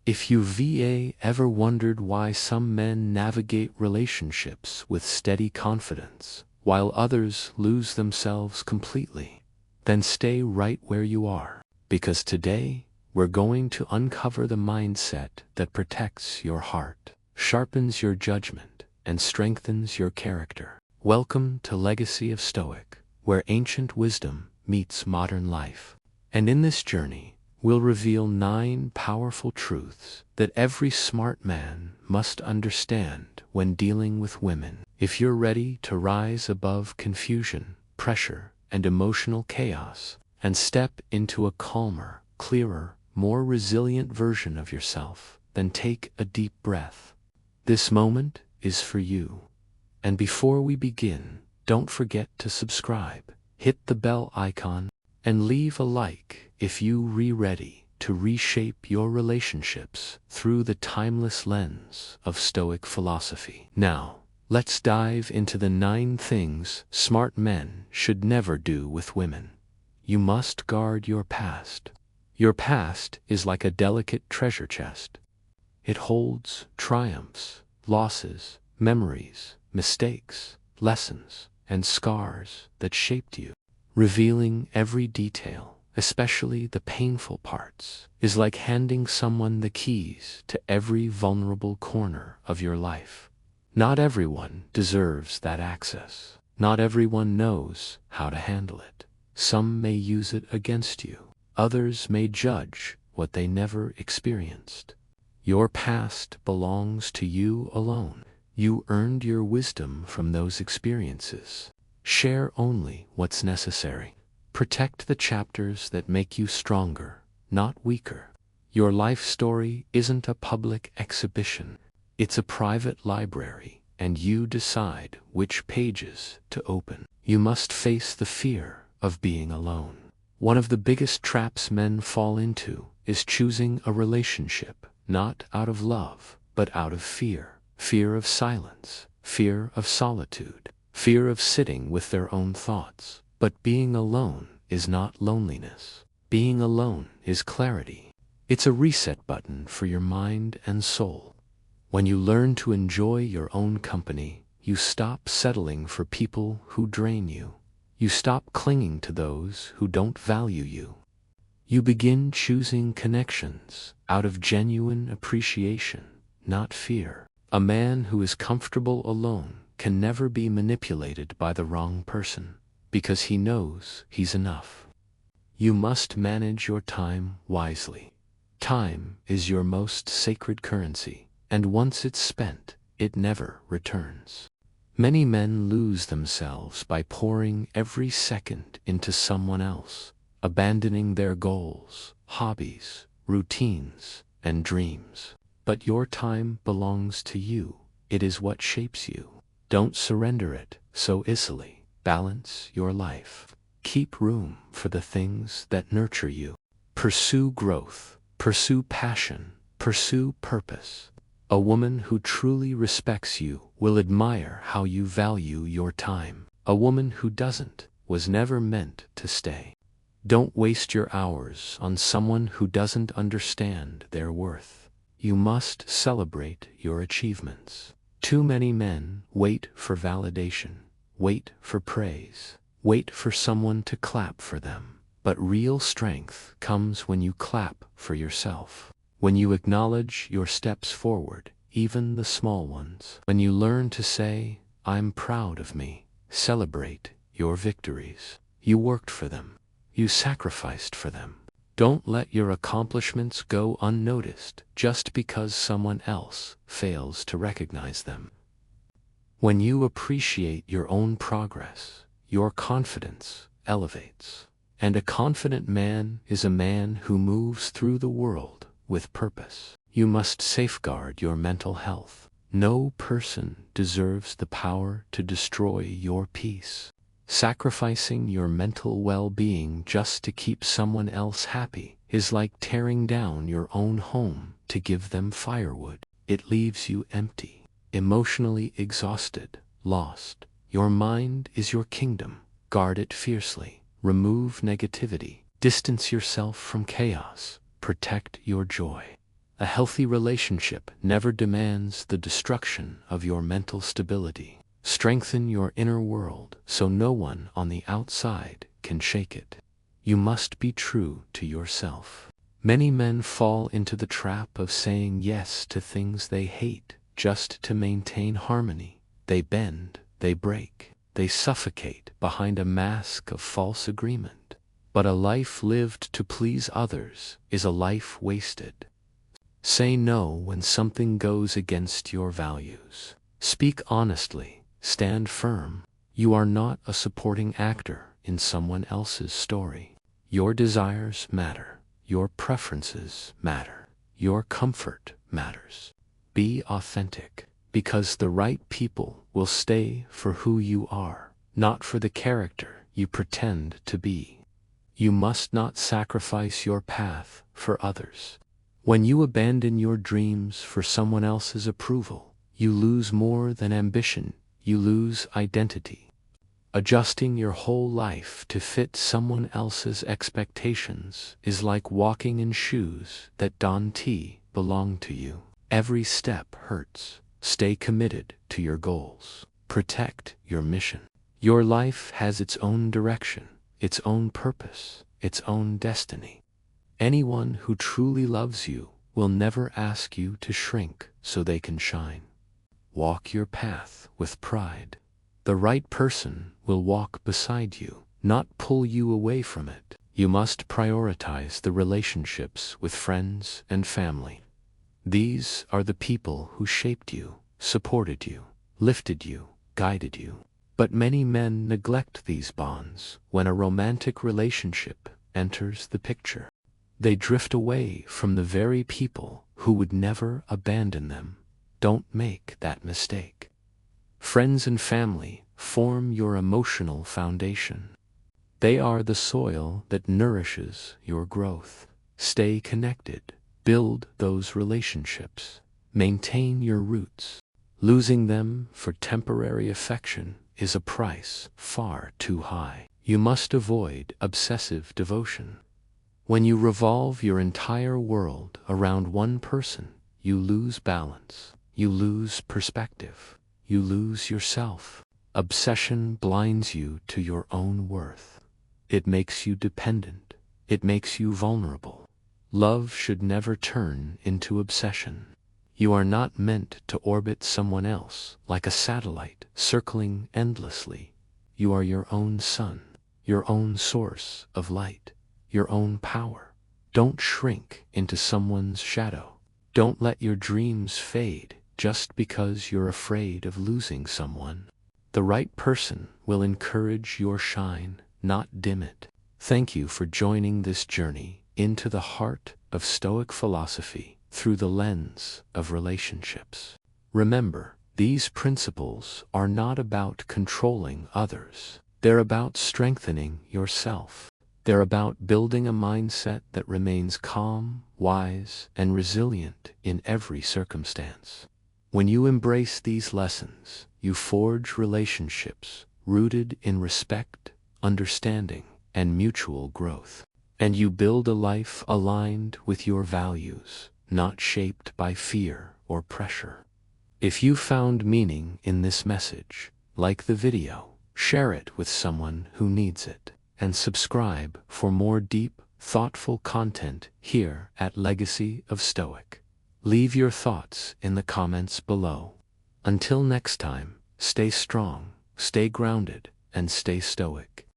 If you've ever wondered why some men navigate relationships with steady confidence, while others lose themselves completely, then stay right where you are, because today we're going to uncover the mindset that protects your heart, sharpens your judgment, and strengthens your character. Welcome to Legacy of Stoic, where ancient wisdom meets modern life. And in this journey, we'll reveal 9 powerful truths that every smart man must understand when dealing with women. If you're ready to rise above confusion, pressure, and emotional chaos, and step into a calmer, clearer, more resilient version of yourself, then take a deep breath. This moment is for you. And before we begin, don't forget to subscribe, hit the bell icon, and leave a like if you're ready to reshape your relationships through the timeless lens of Stoic philosophy. Now, let's dive into the 9 things smart men should never do with women. You must guard your past. Your past is like a delicate treasure chest. It holds triumphs, losses, memories, mistakes, lessons, and scars that shaped you. Revealing every detail, especially the painful parts, is like handing someone the keys to every vulnerable corner of your life. Not everyone deserves that access. Not everyone knows how to handle it. Some may use it against you. Others may judge what they never experienced. Your past belongs to you alone. You earned your wisdom from those experiences. Share only what's necessary. Protect the chapters that make you stronger, not weaker. Your life story isn't a public exhibition. It's a private library, and you decide which pages to open. You must face the fear of being alone. One of the biggest traps men fall into is choosing a relationship, not out of love, but out of fear. Fear of silence, fear of solitude, fear of sitting with their own thoughts. But being alone is not loneliness. Being alone is clarity. It's a reset button for your mind and soul. When you learn to enjoy your own company, you stop settling for people who drain you. You stop clinging to those who don't value you. You begin choosing connections out of genuine appreciation, not fear. A man who is comfortable alone can never be manipulated by the wrong person, because he knows he's enough. You must manage your time wisely. Time is your most sacred currency, and once it's spent, it never returns. Many men lose themselves by pouring every second into someone else, abandoning their goals, hobbies, routines, and dreams. But your time belongs to you. It is what shapes you. Don't surrender it so easily. Balance your life. Keep room for the things that nurture you. Pursue growth. Pursue passion. Pursue purpose. A woman who truly respects you will admire how you value your time. A woman who doesn't was never meant to stay. Don't waste your hours on someone who doesn't understand their worth. You must celebrate your achievements. Too many men wait for validation, wait for praise, wait for someone to clap for them. But real strength comes when you clap for yourself. When you acknowledge your steps forward, even the small ones. When you learn to say, "I'm proud of me." Celebrate your victories. You worked for them. You sacrificed for them. Don't let your accomplishments go unnoticed just because someone else fails to recognize them. When you appreciate your own progress, your confidence elevates. And a confident man is a man who moves through the world with purpose. You must safeguard your mental health. No person deserves the power to destroy your peace. Sacrificing your mental well-being just to keep someone else happy is like tearing down your own home to give them firewood. It leaves you empty, emotionally exhausted, lost. Your mind is your kingdom. Guard it fiercely. Remove negativity. Distance yourself from chaos. Protect your joy. A healthy relationship never demands the destruction of your mental stability. Strengthen your inner world so no one on the outside can shake it. You must be true to yourself. Many men fall into the trap of saying yes to things they hate just to maintain harmony. They bend, they break, they suffocate behind a mask of false agreement. But a life lived to please others is a life wasted. Say no when something goes against your values. Speak honestly, stand firm. You are not a supporting actor in someone else's story. Your desires matter. Your preferences matter. Your comfort matters. Be authentic, because the right people will stay for who you are, not for the character you pretend to be. You must not sacrifice your path for others. When you abandon your dreams for someone else's approval, you lose more than ambition, you lose identity. Adjusting your whole life to fit someone else's expectations is like walking in shoes that don't belong to you. Every step hurts. Stay committed to your goals. Protect your mission. Your life has its own direction, its own purpose, its own destiny. Anyone who truly loves you will never ask you to shrink so they can shine. Walk your path with pride. The right person will walk beside you, not pull you away from it. You must prioritize the relationships with friends and family. These are the people who shaped you, supported you, lifted you, guided you. But many men neglect these bonds when a romantic relationship enters the picture. They drift away from the very people who would never abandon them. Don't make that mistake. Friends and family form your emotional foundation. They are the soil that nourishes your growth. Stay connected. Build those relationships. Maintain your roots. Losing them for temporary affection is a price far too high. You must avoid obsessive devotion. When you revolve your entire world around one person, you lose balance, you lose perspective, you lose yourself. Obsession blinds you to your own worth. It makes you dependent. It makes you vulnerable. Love should never turn into obsession. You are not meant to orbit someone else like a satellite circling endlessly. You are your own sun, your own source of light, your own power. Don't shrink into someone's shadow. Don't let your dreams fade just because you're afraid of losing someone. The right person will encourage your shine, not dim it. Thank you for joining this journey into the heart of Stoic philosophy through the lens of relationships. Remember, these principles are not about controlling others. They're about strengthening yourself. They're about building a mindset that remains calm, wise, and resilient in every circumstance. When you embrace these lessons, you forge relationships rooted in respect, understanding, and mutual growth. And you build a life aligned with your values, not shaped by fear or pressure. If you found meaning in this message, like the video, share it with someone who needs it, and subscribe for more deep, thoughtful content here at Legacy of Stoic. Leave your thoughts in the comments below. Until next time, stay strong, stay grounded, and stay stoic.